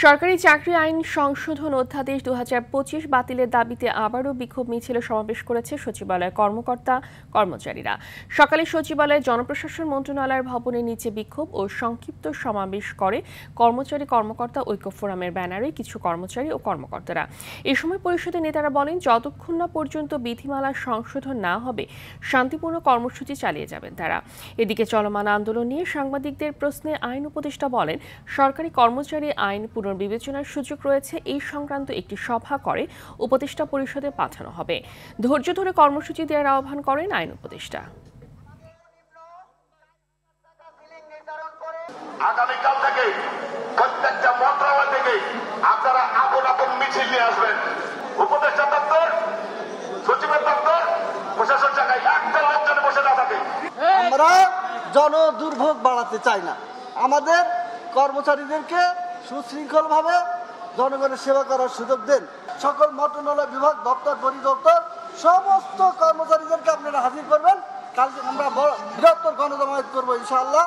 সরকারি চাকরি আইন সংশোধন অধ্যাদেশ ২০২৫ বাতিলের দাবিতে আবারও বিক্ষোভ মিছিল সমাবেশ করেছে সচিবালয়ের কর্মকর্তা কর্মচারীরা। সকালে সচিবালয়ে জনপ্রশাসন মন্ত্রণালয়ের ভবনের নিচে বিক্ষোভ ও সংক্ষিপ্ত সমাবেশ করে কর্মকর্তা ঐক্য ফোরামের ব্যানারে কিছু কর্মচারী ও কর্মকর্তারা। এ সময় পরিষদের নেতারা বলেন, যতক্ষণ না পর্যন্ত বিধিমালা সংশোধন না হবে শান্তিপূর্ণ কর্মসূচি চালিয়ে যাবেন তারা। এদিকে চলমান আন্দোলন নিয়ে সাংবাদিকদের প্রশ্নে আইন উপদেষ্টা বলেন, সরকারি কর্মচারী আইন পুনর্বিবেচনার সুযোগ রয়েছে। এই সংক্রান্ত একটি সভা করে উপদেষ্টা পরিষদে পাঠানো হবে। ধৈর্য ধরে কর্মসূচি দেওয়ার আহ্বান করেন আইন উপদেষ্টা। আগামীকাল থেকে প্রত্যেকটা মন্ত্রণালয় থেকে আপনারা আপন আপন মিছিল নিয়ে আসবেন। উপদেষ্টা দপ্তর, সচিবের দপ্তর, প্রশাসন জায়গায় একটা লোকজন বসে না থাকে। আমরা জনদুর্ভোগ বাড়াতে চাই না। আমাদের কর্মচারীদেরকে সুশৃঙ্খলভাবে জনগণের সেবা করার সুযোগ দেন। সকল মন্ত্রণালয়, বিভাগ, দপ্তর, পরিদপ্তর সমস্ত কর্মচারীদেরকে আপনারা হাজির করবেন। কালকে আমরা বৃহত্তর গণজমায়েত করবো ইনশাআল্লাহ।